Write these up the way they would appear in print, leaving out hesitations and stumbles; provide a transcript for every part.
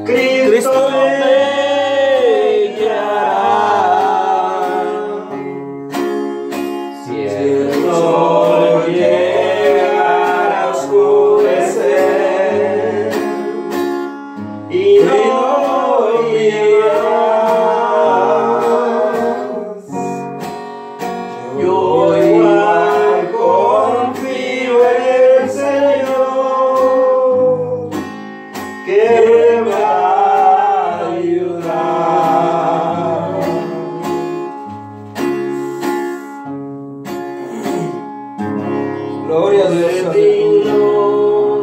Cristo me guiará. Si el sol llegara a oscurecer y no llegas, yo igual confío en el Señor, que me va a ayudar. Gloria a Dios. Digno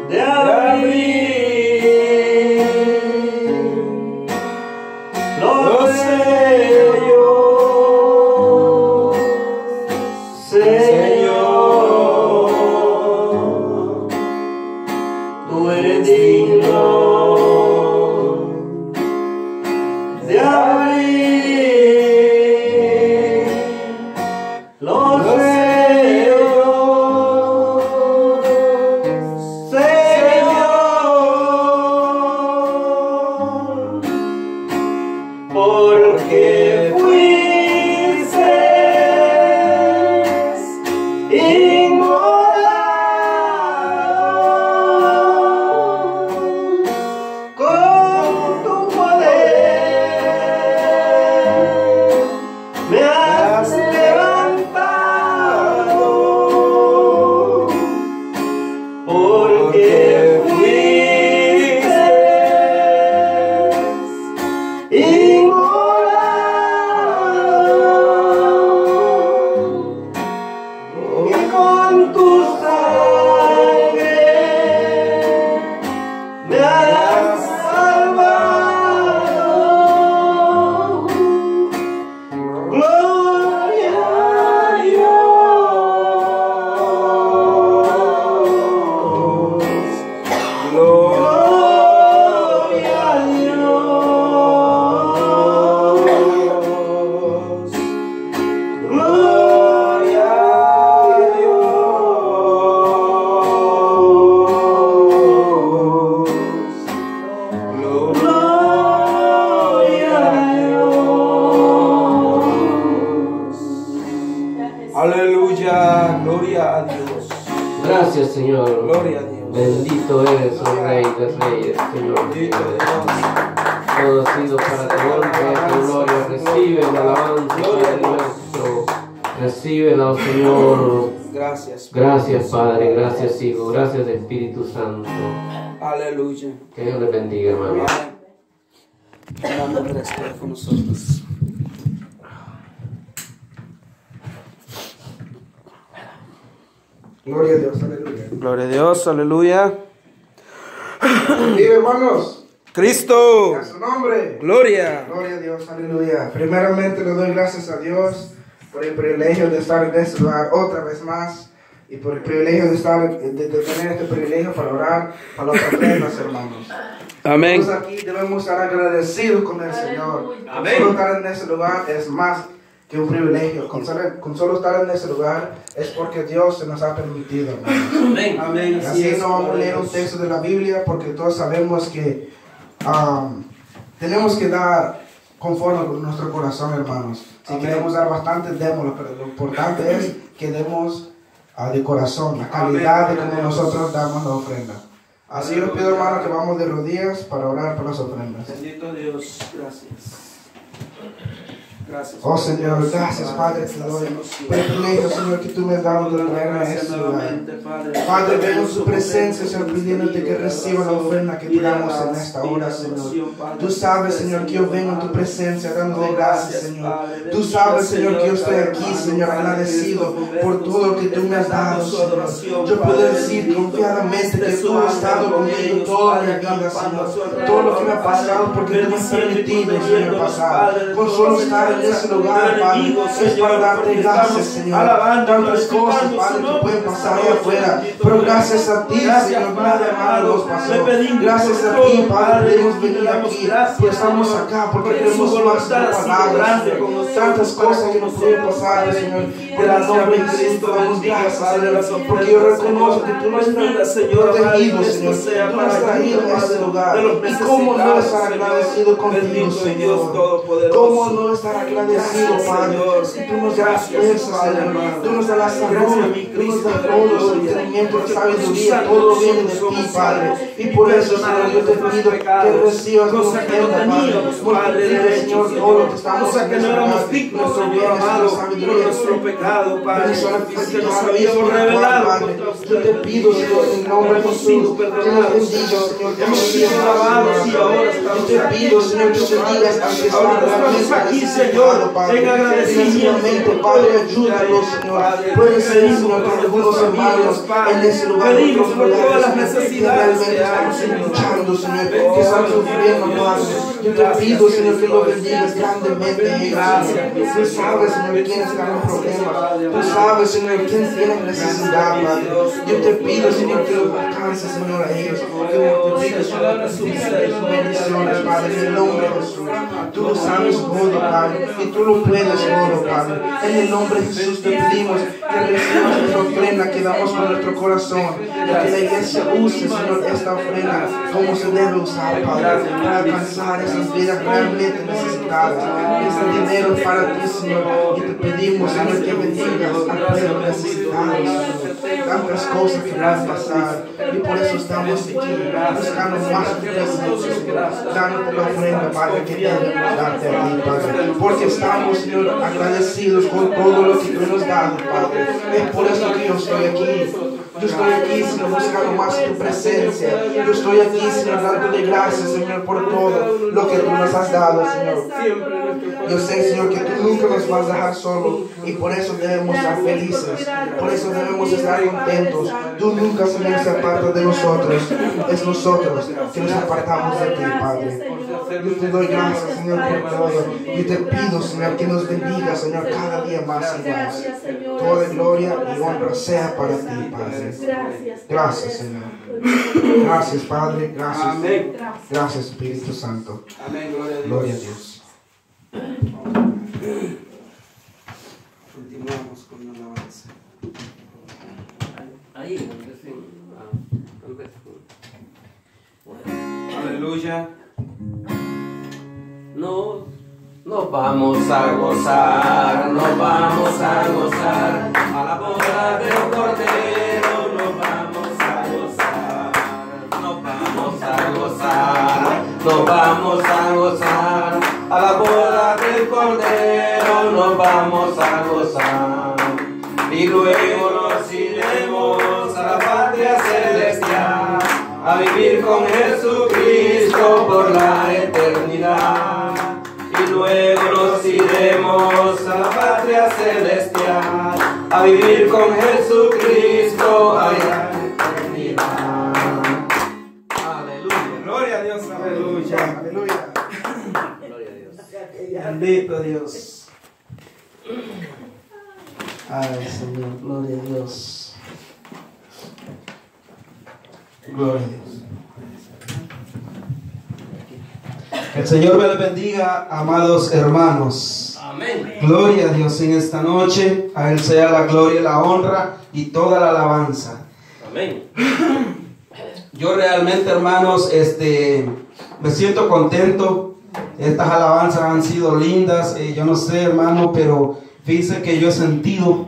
de abrir los sellos, Señor, tú eres digno de abrir los sellos, Señor, porque fuiste inmolado con tu poder, me has levantado, porque fuiste inmolado y con tu sangre me has salvado. Gloria a Dios. Gloria a Dios. Gloria a Dios. Gloria a Dios. Aleluya, gloria a Dios. Gracias, Señor. Gloria a Dios. Bendito eres, oh Rey de Reyes, Señor. Bendito Dios. Todo ha sido para tu honra y tu gloria. Recibe la alabanza, Padre nuestro. Recíbela, oh Señor. Gracias. Gracias, Padre. Gracias, Hijo. Gracias, Espíritu Santo. Aleluya. Que Dios les bendiga, hermano. Hermano Andrés, queda con nosotros. Gloria a Dios, aleluya. Gloria a Dios, aleluya. Vive, hermanos. Cristo. A su nombre. Gloria. Gloria a Dios, aleluya. Primeramente le doy gracias a Dios por el privilegio de estar en este lugar otra vez más y por el privilegio de tener este privilegio para orar para los ofrendas, hermanos. Amén. Todos aquí debemos estar agradecidos con el Señor. Amén. Solo estar en ese lugar es más que un privilegio. Con solo estar en ese lugar es porque Dios se nos ha permitido, hermanos. Amén. Amén. Así no vamos a leer un texto de la Biblia porque todos sabemos que tenemos que dar conforme con nuestro corazón, hermanos. Si Amén. queremos dar bastante, démoslo, pero lo importante es que demos de corazón, la calidad de como nosotros damos la ofrenda. Así yo les pido, hermano, que vamos de rodillas para orar por las ofrendas. Bendito Dios, gracias. Gracias. Oh Señor, gracias Padre, te doy por el privilegio, Señor, que tú me has dado de traerme a este lugar. Padre, vengo en su presencia, Señor, pidiéndote que reciba la ofrenda que damos en esta hora, Señor. Tú sabes, Señor, que yo vengo en tu presencia dándote gracias, Señor. Tú sabes, Señor, que yo estoy aquí, Señor, agradecido por todo lo que tú me has dado, Señor. Yo puedo decir confiadamente que tú has estado conmigo toda mi vida, Señor. Todo lo que me ha pasado porque tú me has permitido, Señor, pasar. Con solo estar en ese lugar, Padre, es para darte gracias, Señor. Tantas cosas, Padre, que pueden pasar allá afuera, pero gracias a ti, Señor, nada malo nos pasó. Gracias a ti, Padre, podemos venir aquí y estamos acá porque queremos más tu palabra, Señor. tantas cosas que nos pueden pasar, Señor. Por el nombre de Cristo, damos gracias, Señor, porque yo reconozco que tú nos has protegido, Señor. Tú nos has traído a este lugar. Y cómo no estar agradecido contigo, Señor. Cómo no estar agradecido, Padre. Si tú nos das fuerza, Señor. Tú nos das la salud. Tú nos das todo, el entendimiento, la sabiduría. Todo viene de ti, Padre. Y por eso, Señor, yo te pido que recibas nuestra ofrenda, Padre. Multiplica, Señor, todo lo que estamos que no éramos dignos, Señor amado, por nuestro pecado, Padre, porque nos habíamos revelado contra usted. Yo te pido, Señor, en el nombre de Jesús, que nos bendiga, Señor, que hemos nos sido bendiga, lavados y ahora Señor. estamos Yo te pido, Señor, que bendigas al que está realmente aquí, necesitado, Señor, Padre. en agradecimiento, Padre, ayúdalos, Señor. Puede ser, Señor, que algunos hermanos en ese lugar, pedimos por todas las necesidades que que hay, estamos Señor. luchando, Señor, que están sufriendo, Padre. Yo te pido, Señor, que lo bendigas grandemente en ellos, Señor. Tú sabes, Señor, quién está en problemas. Tú sabes, Señor, quién tiene necesidad, Padre. Yo te pido, Señor, que los alcances, Señor, a ellos. Que multipliques, Señor, sus bendiciones, Padre, en el nombre de Jesús. Tú lo sabes todo, Padre, y tú lo puedes todo, Padre. En el nombre de Jesús te pedimos que recibas esta ofrenda que damos con nuestro corazón. Y que la iglesia use, Señor, esta ofrenda como se debe usar, Padre, para alcanzar esas vidas realmente necesitadas. Este dinero es para ti, Señor, y te pedimos, Señor, que bendigas al pueblo necesitado, Señor. Tantas cosas que van a pasar, y por eso estamos aquí, buscando más presencia, dándote la ofrenda, Padre, que debemos darte a ti, Padre, porque estamos, Señor, agradecidos con todo lo que tú nos das, Padre. Es por eso que yo estoy aquí. Yo estoy aquí, Señor, buscando más tu presencia. Yo estoy aquí, Señor, dándole gracias, Señor, por todo lo que tú nos has dado, Señor. Yo sé, Señor, que tú nunca nos vas a dejar solos, y por eso debemos estar felices. Por eso debemos estar contentos. Tú nunca, Señor, se apartas de nosotros. Es nosotros que nos apartamos de ti, Padre. Yo te doy gracias, Señor, por todo. Y te pido, Señor, que nos bendiga, Señor, cada día más y más. Toda gloria y honra sea para ti, Padre. Gracias, Señor. Gracias, Padre. Gracias. Amén. Gracias, Espíritu Santo. Amén, gloria a Dios. Gloria a Dios. Continuamos con la alabanza. Ahí, tal vez. Aleluya. Nos vamos a gozar, nos vamos a gozar, a la boda del Cordero nos vamos a gozar, nos vamos a gozar, nos vamos a gozar, a la boda del Cordero nos vamos a gozar, y luego nos iremos a la patria celestial, a vivir con Jesucristo por la eternidad. Y luego nos iremos a la patria celestial, a vivir con Jesucristo allá en la eternidad. Aleluya. Gloria a Dios. Aleluya. Aleluya. Gloria a Dios. Bendito Dios. Ay, Señor, gloria a Dios. Gloria a Dios. El Señor me les bendiga, amados hermanos. Amén. Gloria a Dios en esta noche. A Él sea la gloria, la honra y toda la alabanza. Amén. Yo realmente, hermanos, me siento contento. Estas alabanzas han sido lindas. Yo no sé, hermano, pero fíjense que yo he sentido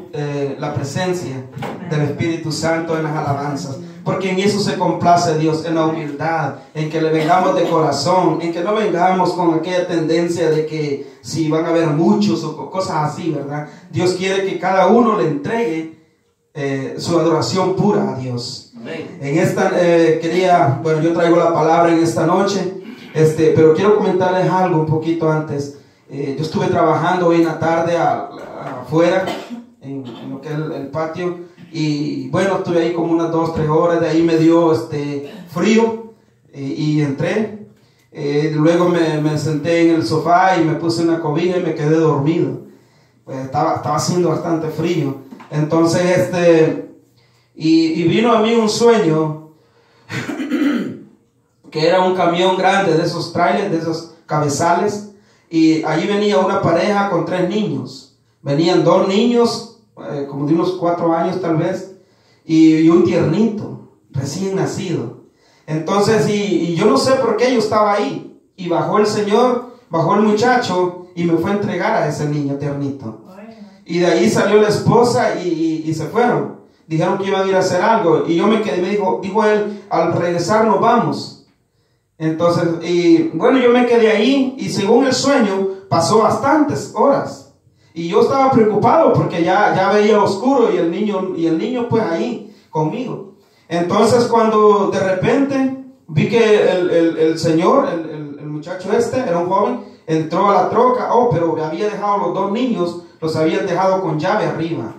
la presencia del Espíritu Santo en las alabanzas. Porque en eso se complace Dios, en la humildad, en que le vengamos de corazón, en que no vengamos con aquella tendencia de que si van a haber muchos o cosas así, ¿verdad? Dios quiere que cada uno le entregue su adoración pura a Dios. Amén. En esta yo traigo la palabra en esta noche, pero quiero comentarles algo un poquito antes. Yo estuve trabajando hoy en la tarde afuera, en lo que es el patio. Y bueno, estuve ahí como unas 2-3 horas. De ahí me dio frío y entré. Luego me senté en el sofá y me puse una cobija y me quedé dormido. Pues estaba haciendo bastante frío. Entonces y vino a mí un sueño que era un camión grande de esos trailers, de esos cabezales. y allí venía una pareja con 3 niños. Venían 2 niños, como de unos 4 años tal vez, y un tiernito, recién nacido. Entonces, y yo no sé por qué yo estaba ahí, y bajó el Señor, bajó el muchacho, y me fue a entregar a ese niño tiernito. Y de ahí salió la esposa y se fueron. Dijeron que iban a ir a hacer algo. Y yo me quedé, dijo él, al regresar nos vamos. Entonces, y bueno, yo me quedé ahí y según el sueño pasó bastantes horas. Y yo estaba preocupado porque ya veía oscuro y el niño pues ahí conmigo. Entonces cuando de repente vi que el señor, el muchacho era un joven, entró a la troca, pero había dejado los 2 niños, los habían dejado con llave arriba.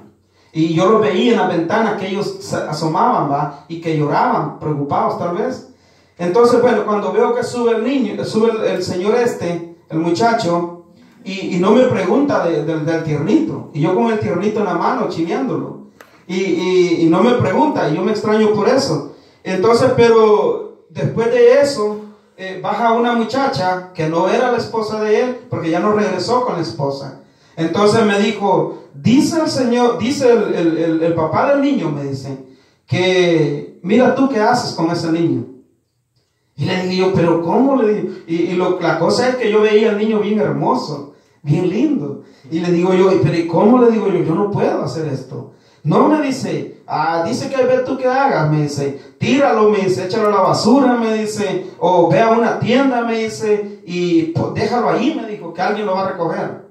Y yo los veía en la ventana que ellos se asomaban, ¿va? Y que lloraban, preocupados tal vez. Entonces, bueno, cuando veo que sube el señor el muchacho, y no me pregunta del tiernito. Y yo con el tiernito en la mano, chineándolo. Y no me pregunta, y yo me extraño por eso. Entonces, pero después de eso, baja una muchacha que no era la esposa de él, porque ya no regresó con la esposa. Entonces me dijo, dice el Señor, dice el papá del niño, me dice, que mira tú qué haces con ese niño. Y le dije yo, pero ¿cómo? Le digo, la cosa es que yo veía al niño bien hermoso, bien lindo. Y le digo yo, pero ¿y cómo? Le digo yo no puedo hacer esto. No, me dice, dice que ve tú qué hagas, me dice, tíralo, me dice, échalo a la basura, me dice, o ve a una tienda, me dice, y pues, déjalo ahí, me dijo, que alguien lo va a recoger.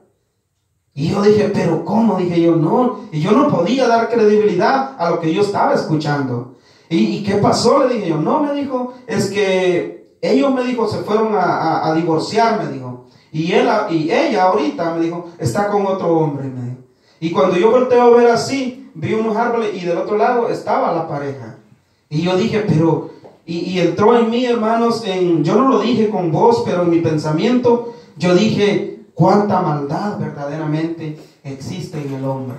Y yo dije, pero ¿cómo? Dije yo, no. Y yo no podía dar credibilidad a lo que yo estaba escuchando. ¿Y qué pasó? Le dije yo, no, me dijo, es que ellos, me dijo, se fueron a divorciar, me dijo. Y ella ahorita, me dijo, está con otro hombre, me dijo. Y cuando yo volteo a ver así, vi unos árboles y del otro lado estaba la pareja. Y yo dije, pero, y entró en mí, hermanos, yo no lo dije con voz, pero en mi pensamiento, yo dije, cuánta maldad verdaderamente existe en el hombre.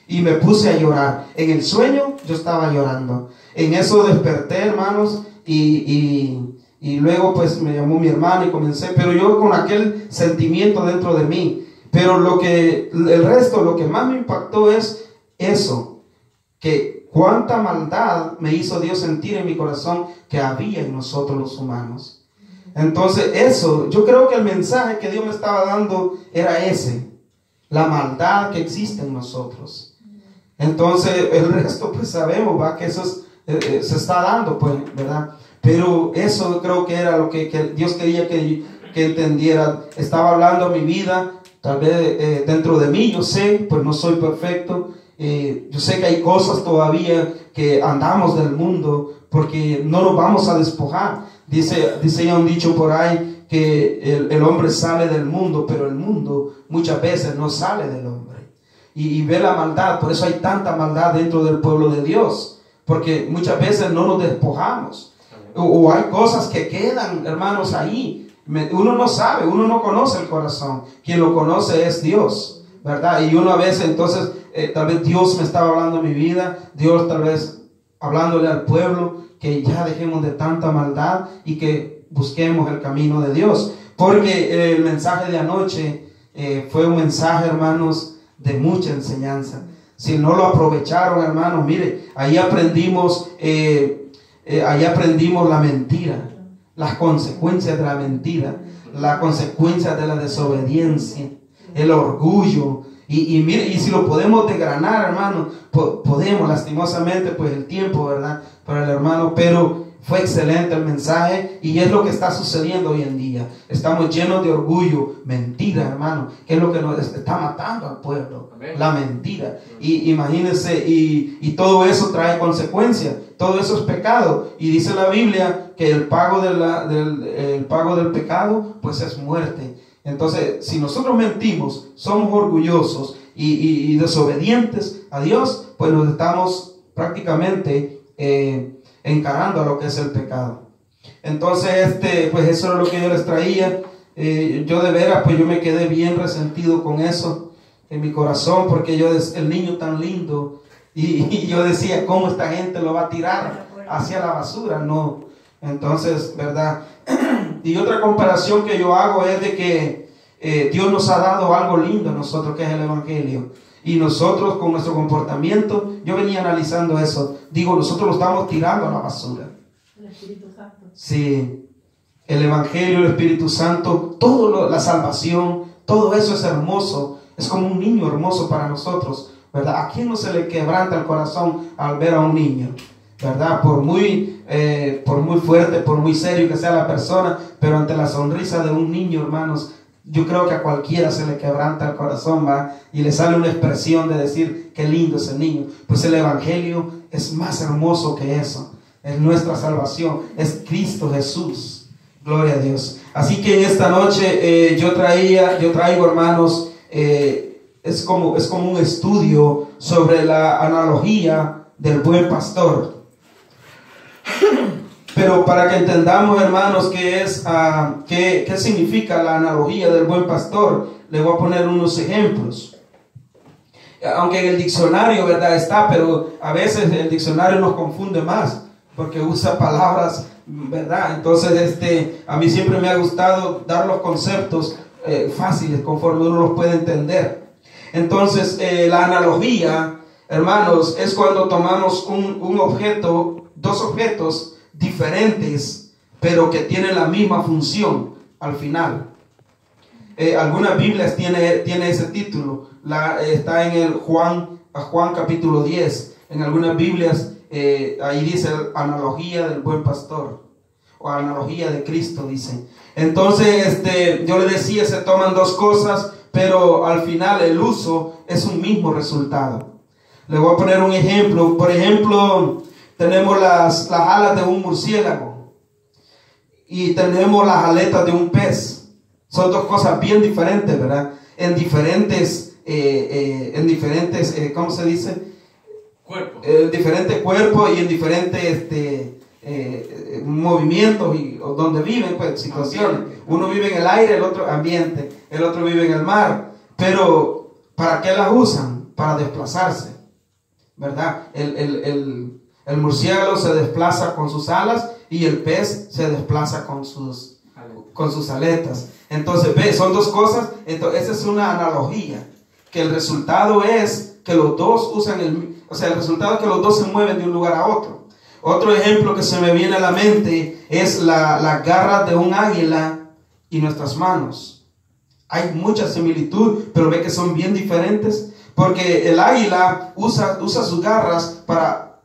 Y me puse a llorar. En el sueño yo estaba llorando. En eso desperté, hermanos, y luego pues me llamó mi hermano y comencé, pero yo con aquel sentimiento dentro de mí. Pero lo que más me impactó es eso, que cuánta maldad me hizo Dios sentir en mi corazón que había en nosotros los humanos. Entonces eso, yo creo que el mensaje que Dios me estaba dando era ese, la maldad que existe en nosotros. Entonces el resto pues sabemos, ¿va? Que eso se está dando, pues, ¿verdad? Pero eso creo que era lo que Dios quería que entendiera. Estaba hablando a mi vida, tal vez dentro de mí, yo sé, pues no soy perfecto. Yo sé que hay cosas todavía que andamos del mundo porque no nos vamos a despojar. Dice ya un dicho por ahí que el hombre sale del mundo, pero el mundo muchas veces no sale del hombre. Y ve la maldad, por eso hay tanta maldad dentro del pueblo de Dios, porque muchas veces no nos despojamos. O hay cosas que quedan, hermanos, ahí. Uno no sabe, uno no conoce el corazón. Quien lo conoce es Dios, ¿verdad? Y uno a veces entonces, tal vez Dios me estaba hablando en mi vida, Dios tal vez hablándole al pueblo, que ya dejemos de tanta maldad y que busquemos el camino de Dios. Porque el mensaje de anoche fue un mensaje, hermanos, de mucha enseñanza. Si no lo aprovecharon, hermanos, mire, ahí aprendimos la mentira, las consecuencias de la mentira, las consecuencias de la desobediencia, el orgullo. Y mire, y si lo podemos desgranar, hermano, podemos, lastimosamente, pues el tiempo, ¿verdad? Para el hermano, pero fue excelente el mensaje y es lo que está sucediendo hoy en día. Estamos llenos de orgullo, mentira, hermano, que es lo que nos está matando al pueblo. Amén. La mentira. Y imagínense, y todo eso trae consecuencias, todo eso es pecado. Y dice la Biblia que el pago del pecado, pues es muerte. Entonces, si nosotros mentimos, somos orgullosos y desobedientes a Dios, pues nos estamos prácticamente encarando a lo que es el pecado. Entonces, pues eso es lo que yo les traía. Yo de veras, pues yo me quedé bien resentido con eso en mi corazón, porque el niño tan lindo, y yo decía, ¿cómo esta gente lo va a tirar hacia la basura? No. Entonces, ¿verdad? Y otra comparación que yo hago es de que Dios nos ha dado algo lindo a nosotros, que es el Evangelio. Y nosotros con nuestro comportamiento, yo venía analizando eso, digo, nosotros lo estamos tirando a la basura. El Espíritu Santo. Sí, el Evangelio, el Espíritu Santo, todo la salvación, todo eso es hermoso, es como un niño hermoso para nosotros, ¿verdad? ¿A quién no se le quebranta el corazón al ver a un niño? ¿Verdad? Por muy fuerte, por muy serio que sea la persona, pero ante la sonrisa de un niño, hermanos, yo creo que a cualquiera se le quebranta el corazón, ¿va? Y le sale una expresión de decir, qué lindo ese niño. Pues el Evangelio es más hermoso que eso. Es nuestra salvación, es Cristo Jesús. Gloria a Dios. Así que en esta noche yo traigo, hermanos, es como un estudio sobre la analogía del buen pastor. Pero para que entendamos, hermanos, qué significa la analogía del buen pastor, le voy a poner unos ejemplos. Aunque en el diccionario, ¿verdad? Está, pero a veces el diccionario nos confunde más, porque usa palabras, ¿verdad? Entonces, a mí siempre me ha gustado dar los conceptos fáciles, conforme uno los puede entender. Entonces, la analogía, hermanos, es cuando tomamos un objeto, dos objetos diferentes, pero que tienen la misma función al final. Algunas Biblias tiene ese título. Está en el Juan capítulo 10. En algunas Biblias ahí dice analogía del buen pastor, o analogía de Cristo, dice. Entonces, yo le decía, se toman dos cosas, pero al final el uso es un mismo resultado. Le voy a poner un ejemplo. Por ejemplo, tenemos las alas de un murciélago y tenemos las aletas de un pez. Son dos cosas bien diferentes, ¿verdad? En diferentes, ¿cómo se dice? Cuerpo. Diferentes cuerpos y en diferentes movimientos y donde viven, pues, situaciones. Uno vive en el aire, el otro ambiente, el otro vive en el mar. Pero, ¿para qué las usan? Para desplazarse, ¿verdad? El murciélago se desplaza con sus alas y el pez se desplaza con sus aletas. Entonces, ve, son dos cosas. Entonces, esa es una analogía, que el resultado es que los dos usan el resultado es que los dos se mueven de un lugar a otro. Otro ejemplo que se me viene a la mente es las garras de un águila y nuestras manos. Hay mucha similitud, pero ve que son bien diferentes, porque el águila usa sus garras para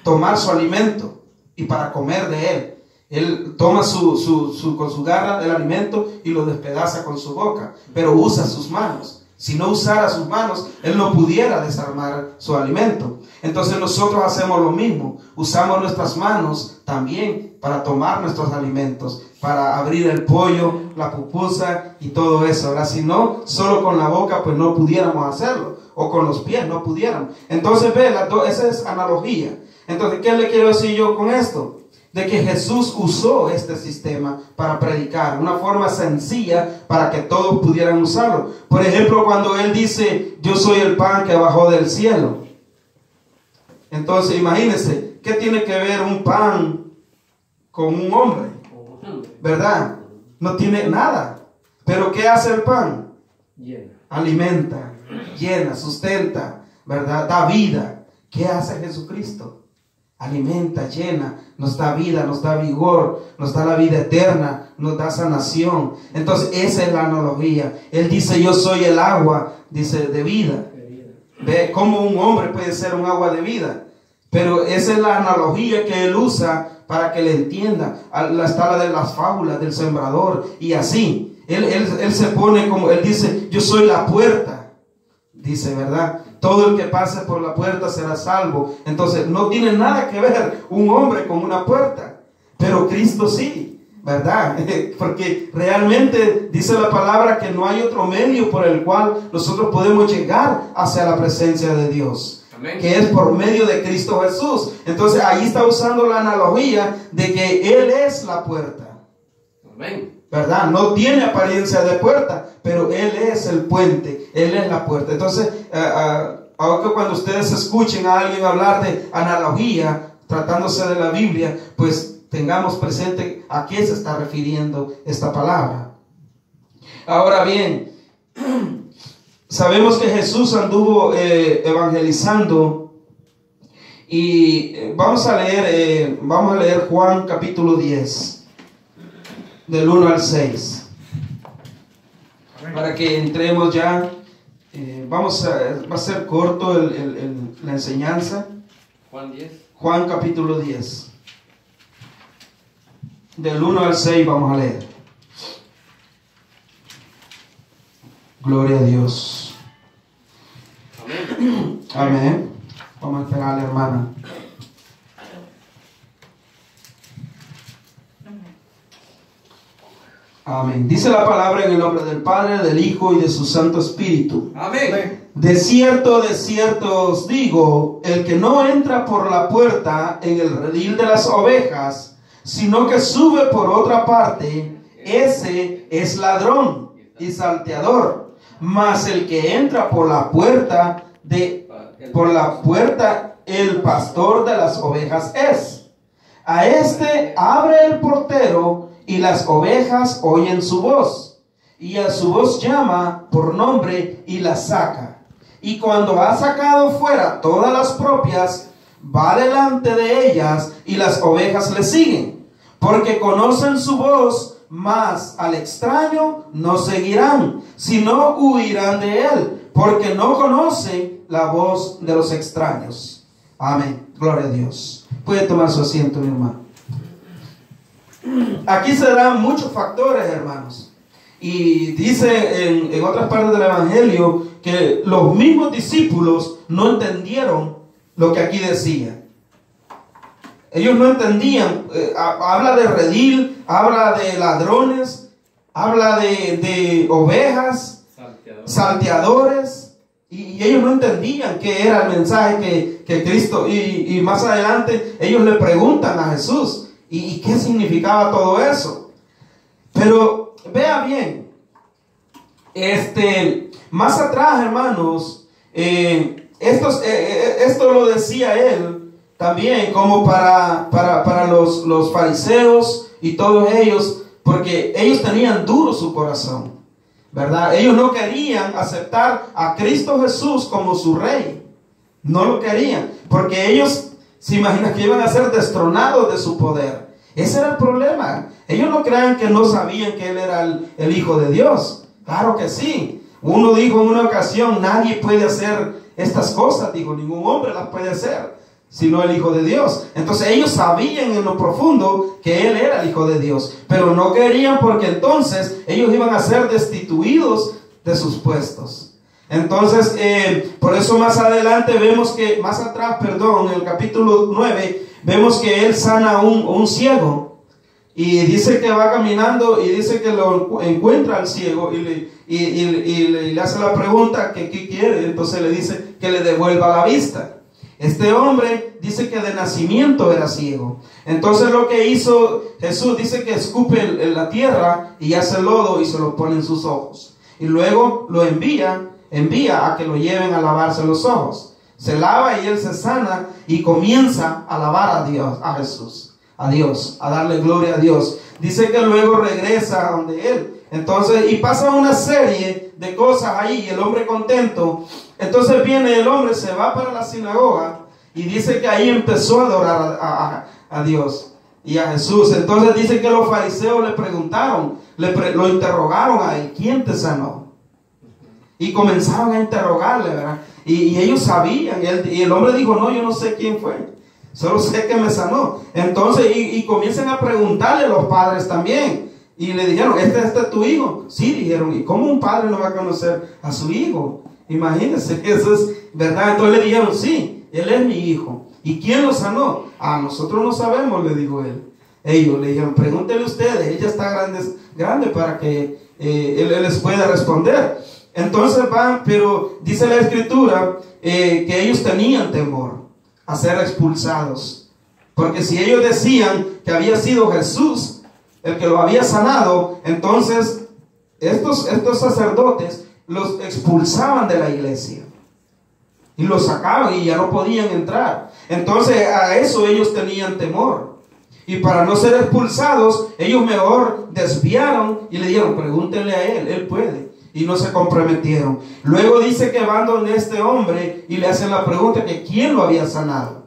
tomar su alimento y para comer de él. Él toma con su garra el alimento y lo despedaza con su boca, pero usa sus manos. Si no usara sus manos, él no pudiera desarmar su alimento. Entonces nosotros hacemos lo mismo, usamos nuestras manos también para tomar nuestros alimentos, para abrir el pollo, la pupusa y todo eso. Ahora, si no, solo con la boca pues no pudiéramos hacerlo, o con los pies no pudiéramos. Entonces ve, esa es analogía. Entonces, ¿qué le quiero decir yo con esto? De que Jesús usó este sistema para predicar, una forma sencilla para que todos pudieran usarlo. Por ejemplo, cuando Él dice, yo soy el pan que bajó del cielo. Entonces, imagínense, ¿qué tiene que ver un pan con un hombre? ¿Verdad? No tiene nada. Pero ¿qué hace el pan? Alimenta, llena, sustenta, ¿verdad? Da vida. ¿Qué hace Jesucristo? Alimenta, llena, nos da vida, nos da vigor, nos da la vida eterna, nos da sanación. Entonces esa es la analogía. Él dice, yo soy el agua, dice, de vida. Ve cómo un hombre puede ser un agua de vida. Pero esa es la analogía que él usa para que le entienda. Está la de las fábulas del sembrador y así. Él se pone como, él dice, yo soy la puerta. Dice, ¿verdad? Todo el que pase por la puerta será salvo. Entonces no tiene nada que ver un hombre con una puerta, pero Cristo sí, ¿verdad? Porque realmente dice la palabra que no hay otro medio por el cual nosotros podemos llegar hacia la presencia de Dios. Amén. Que es por medio de Cristo Jesús. Entonces ahí está usando la analogía de que Él es la puerta. Amén. ¿Verdad? No tiene apariencia de puerta, pero Él es el puente, Él es la puerta. Entonces, ahora cuando ustedes escuchen a alguien hablar de analogía, tratándose de la Biblia, pues tengamos presente a qué se está refiriendo esta palabra. Ahora bien, sabemos que Jesús anduvo evangelizando, y vamos a leer Juan capítulo 10, del 1 al 6, para que entremos ya. Va a ser corto la enseñanza. Juan 10. Juan capítulo 10, del 1 al 6 vamos a leer. Gloria a Dios. Amén. Amén. Vamos a esperar a la hermana. Amén. Dice la palabra en el nombre del Padre, del Hijo y de su Santo Espíritu. Amén. De cierto os digo, el que no entra por la puerta en el redil de las ovejas, sino que sube por otra parte, ese es ladrón y salteador. Mas el que entra por la puerta, el pastor de las ovejas es. A este abre el portero, y las ovejas oyen su voz, y a su voz llama por nombre y las saca. Y cuando ha sacado fuera todas las propias, va delante de ellas, y las ovejas le siguen, porque conocen su voz, mas al extraño no seguirán, sino huirán de él, porque no conocen la voz de los extraños. Amén. Gloria a Dios. Puede tomar su asiento, mi hermano. Aquí se dan muchos factores, hermanos. Y dice en otras partes del Evangelio que los mismos discípulos no entendieron lo que aquí decía. Ellos no entendían. Habla de redil, habla de ladrones, habla de ovejas, salteadores. Y ellos no entendían qué era el mensaje que Cristo. Y más adelante ellos le preguntan a Jesús. ¿Y qué significaba todo eso? Pero vea bien, más atrás, hermanos, esto lo decía él también como para los fariseos y todos ellos, porque ellos tenían duro su corazón, ¿verdad? Ellos no querían aceptar a Cristo Jesús como su rey, no lo querían, porque ellos se imaginan que iban a ser destronados de su poder. Ese era el problema. Ellos no crean que no sabían que Él era el Hijo de Dios. Claro que sí. Uno dijo en una ocasión, nadie puede hacer estas cosas. Dijo, ningún hombre las puede hacer, sino el Hijo de Dios. Entonces ellos sabían en lo profundo que Él era el Hijo de Dios. Pero no querían, porque entonces ellos iban a ser destituidos de sus puestos. Entonces, por eso más adelante vemos que, más atrás, en el capítulo 9, vemos que él sana a un ciego, y dice que va caminando, y dice que lo encuentra al ciego, y le hace la pregunta que qué quiere. Entonces le dice que le devuelva la vista. Este hombre dice que de nacimiento era ciego. Entonces lo que hizo Jesús, dice que escupe en la tierra y hace lodo y se lo pone en sus ojos, y luego lo envía a que lo lleven a lavarse los ojos. Se lava y él se sana y comienza a alabar a Dios, a Jesús, a Dios, a darle gloria a Dios. Dice que luego regresa a donde él. Entonces, y pasa una serie de cosas ahí, y el hombre contento. Entonces viene el hombre, se va para la sinagoga, y dice que ahí empezó a adorar a Dios y a Jesús. Entonces dice que los fariseos le preguntaron, lo interrogaron a él, ¿quién te sanó? Y comenzaron a interrogarle, ¿verdad? Y ellos sabían, y el hombre dijo, no, yo no sé quién fue, solo sé que me sanó. Entonces, y comienzan a preguntarle a los padres también, y le dijeron, ¿este es tu hijo? Sí, dijeron, ¿y cómo un padre no va a conocer a su hijo? Imagínense, eso es verdad. Entonces le dijeron, sí, él es mi hijo. ¿Y quién lo sanó? Nosotros no sabemos, le dijo él. Ellos le dijeron, pregúntenle ustedes, ella está grande para que él les pueda responder. Entonces van, pero dice la Escritura que ellos tenían temor a ser expulsados, porque si ellos decían que había sido Jesús el que lo había sanado, entonces estos sacerdotes los expulsaban de la iglesia y los sacaban y ya no podían entrar. Entonces a eso ellos tenían temor. Y para no ser expulsados, ellos mejor desviaron y le dijeron, pregúntenle a él puede. Y no se comprometieron. Luego dice que van donde este hombre y le hacen la pregunta que quién lo había sanado.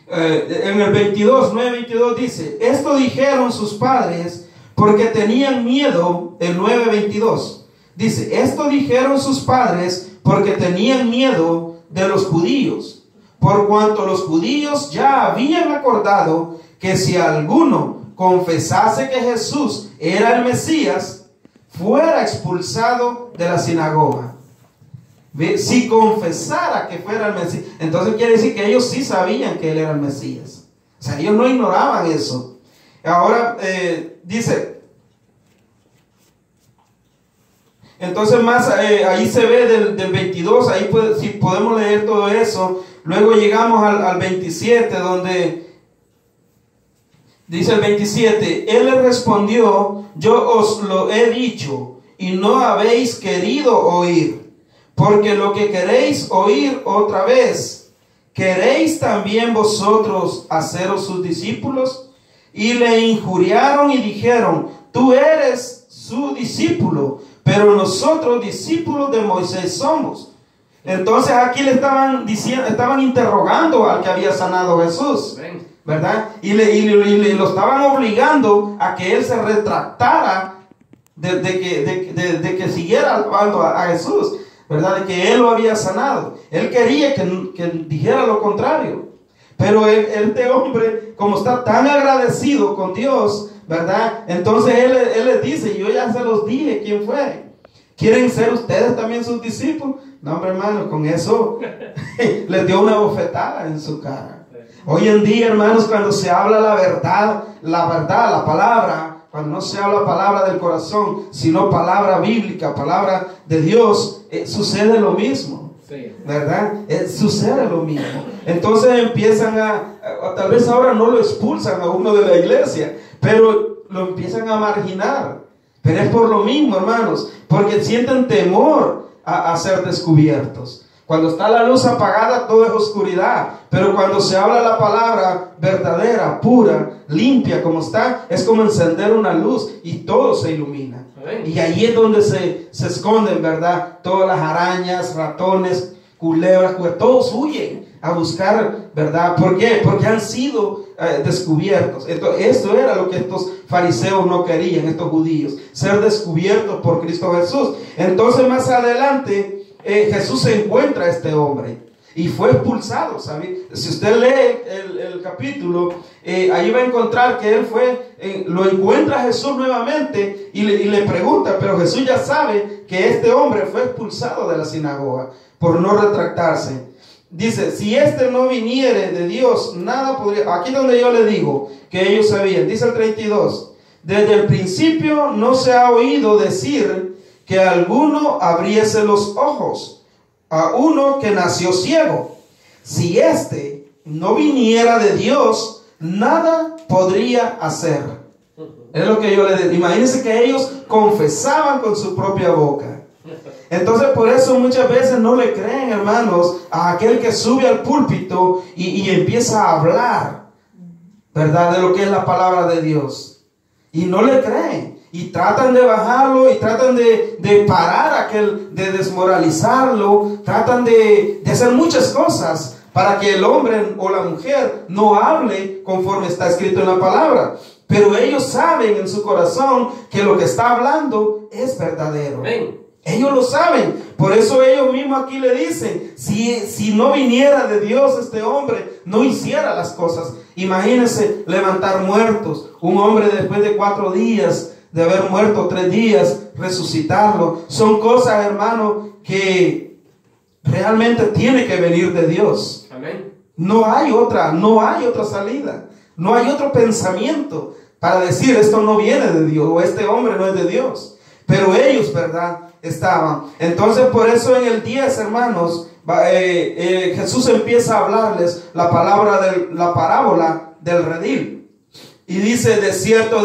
En el 9:22 dice, esto dijeron sus padres porque tenían miedo. El 9:22 dice, esto dijeron sus padres porque tenían miedo de los judíos, por cuanto los judíos ya habían acordado que si alguno confesase que Jesús era el Mesías, fuera expulsado de la sinagoga. Si confesara que fuera el Mesías, entonces quiere decir que ellos sí sabían que él era el Mesías. O sea, ellos no ignoraban eso. Ahora dice, entonces más ahí se ve del 22, ahí si podemos leer todo eso. Luego llegamos al 27, donde dice el 27, él le respondió, yo os lo he dicho y no habéis querido oír, porque lo que queréis oír otra vez, ¿queréis también vosotros haceros sus discípulos? Y le injuriaron y dijeron, tú eres su discípulo, pero nosotros discípulos de Moisés somos. Entonces aquí le estaban diciendo, estaban interrogando al que había sanado a Jesús, ¿verdad? Y lo estaban obligando a que él se retractara de que siguiera alabando a Jesús, ¿verdad? De que él lo había sanado. Él quería que dijera lo contrario. Pero este hombre, como está tan agradecido con Dios, ¿verdad? Entonces él les dice, yo ya se los dije quién fue. ¿Quieren ser ustedes también sus discípulos? No, hombre, hermano, con eso les dio una bofetada en su cara. Hoy en día, hermanos, cuando se habla la palabra, cuando no se habla palabra del corazón, sino palabra bíblica, palabra de Dios, sucede lo mismo, ¿verdad? Sucede lo mismo. Entonces empiezan tal vez ahora no lo expulsan a uno de la iglesia, pero lo empiezan a marginar. Pero es por lo mismo, hermanos, porque sienten temor a ser descubiertos. Cuando está la luz apagada, todo es oscuridad. Pero cuando se habla la palabra verdadera, pura, limpia como está, es como encender una luz y todo se ilumina. Y ahí es donde se esconden, ¿verdad? Todas las arañas, ratones, culebras, todos huyen a buscar, ¿verdad? ¿Por qué? Porque han sido descubiertos. Esto era lo que estos fariseos no querían, estos judíos, ser descubiertos por Cristo Jesús. Entonces más adelante Jesús se encuentra a este hombre y fue expulsado, ¿sabe? Si usted lee el capítulo, ahí va a encontrar que él lo encuentra a Jesús nuevamente y le pregunta, pero Jesús ya sabe que este hombre fue expulsado de la sinagoga por no retractarse. Dice, si este no viniere de Dios, nada podría. Aquí donde yo le digo que ellos sabían, dice el 32, desde el principio no se ha oído decir que alguno abriese los ojos a uno que nació ciego. Si este no viniera de Dios, nada podría hacer. Es lo que yo le digo. Imagínense que ellos confesaban con su propia boca. Entonces por eso muchas veces no le creen, hermanos, a aquel que sube al púlpito y empieza a hablar, ¿verdad? De lo que es la palabra de Dios. Y no le creen. Y tratan de bajarlo y tratan de parar a aquel, de desmoralizarlo. Tratan de hacer muchas cosas para que el hombre o la mujer no hable conforme está escrito en la palabra. Pero ellos saben en su corazón que lo que está hablando es verdadero. Amén. Ellos lo saben. Por eso ellos mismos aquí le dicen, si no viniera de Dios este hombre, no hiciera las cosas. Imagínense levantar muertos. Un hombre después de 4 días de haber muerto, 3 días, resucitarlo. Son cosas, hermano, que realmente tiene que venir de Dios. Amén. No hay otra salida. No hay otro pensamiento para decir esto no viene de Dios o este hombre no es de Dios. Pero ellos, ¿verdad?, estaban. Entonces por eso en el 10, hermanos, Jesús empieza a hablarles la parábola del redil. Y dice, de cierto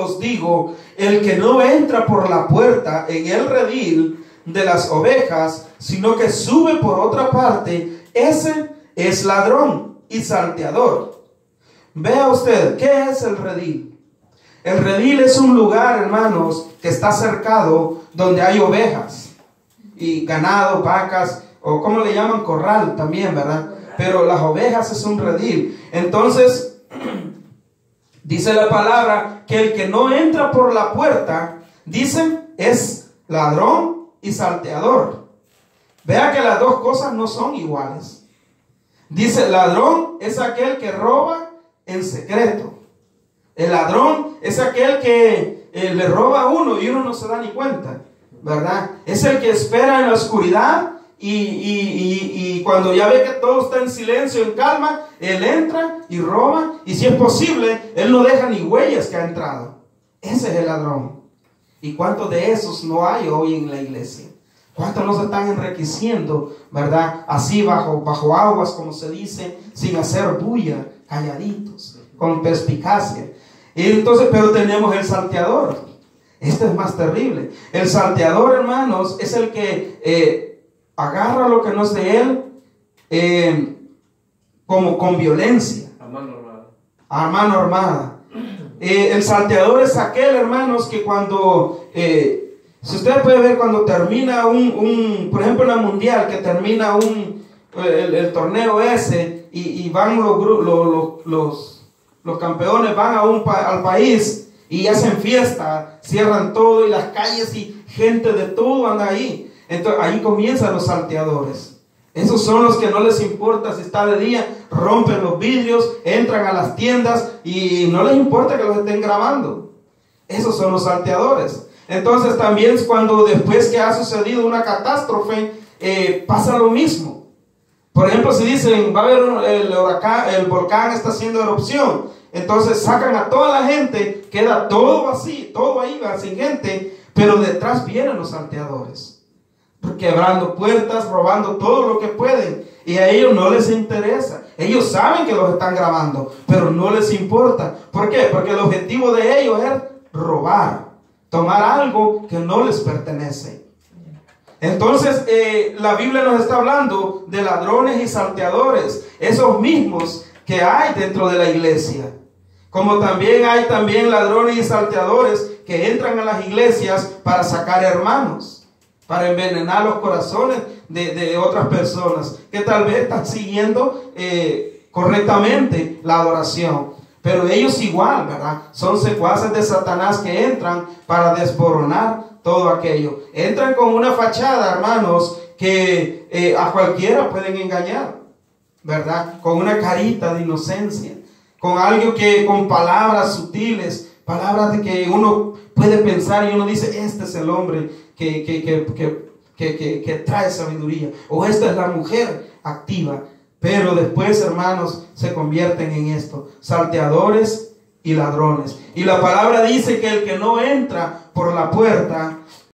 os digo, el que no entra por la puerta en el redil de las ovejas, sino que sube por otra parte, ese es ladrón y salteador. Vea usted, ¿qué es el redil? El redil es un lugar, hermanos, que está cercado donde hay ovejas y ganado, vacas, o como le llaman, corral también, ¿verdad? Pero las ovejas es un redil. Entonces, dice la palabra que el que no entra por la puerta, dicen, es ladrón y salteador. Vea que las dos cosas no son iguales. Dice, ladrón es aquel que roba en secreto. El ladrón es aquel que le roba a uno y uno no se da ni cuenta, ¿verdad? Es el que espera en la oscuridad y cuando ya ve que todo está en silencio, en calma, él entra y roba, y si es posible, él no deja ni huellas que ha entrado. Ese es el ladrón. ¿Y cuántos de esos no hay hoy en la iglesia? ¿Cuántos no se están enriqueciendo, verdad? Así bajo aguas, como se dice, sin hacer bulla, calladitos, con perspicacia. Y entonces, pero tenemos el salteador. Este es más terrible. El salteador, hermanos, es el que agarra lo que no es de él, como con violencia. A mano armada. El salteador es aquel, hermanos, que cuando... si usted puede ver cuando termina por ejemplo, en la mundial, que termina el torneo ese y van los campeones, van al país y hacen fiesta, cierran todo y las calles y gente de todo anda ahí. Entonces ahí comienzan los salteadores. Esos son los que no les importa si está de día, rompen los vidrios, entran a las tiendas y no les importa que los estén grabando. Esos son los salteadores. Entonces también cuando después que ha sucedido una catástrofe, pasa lo mismo. Por ejemplo, si dicen, va a haber el huracán, el volcán está haciendo erupción, entonces sacan a toda la gente, queda todo así, todo ahí va sin gente, pero detrás vienen los salteadores, quebrando puertas, robando todo lo que pueden, y a ellos no les interesa. Ellos saben que los están grabando, pero no les importa. ¿Por qué? Porque el objetivo de ellos es robar, tomar algo que no les pertenece. Entonces la Biblia nos está hablando de ladrones y salteadores, esos mismos que hay dentro de la iglesia. Como también hay ladrones y salteadores que entran a las iglesias para sacar hermanos, para envenenar los corazones de otras personas que tal vez están siguiendo correctamente la adoración. Pero ellos igual, ¿verdad? Son secuaces de Satanás que entran para desboronar todo aquello. Entran con una fachada, hermanos, que a cualquiera pueden engañar, ¿verdad? Con una carita de inocencia, con algo con palabras sutiles, palabras de que uno puede pensar y uno dice, este es el hombre que trae sabiduría, o esta es la mujer activa. Pero después, hermanos, se convierten en esto, salteadores y ladrones. Y la palabra dice que el que no entra por la puerta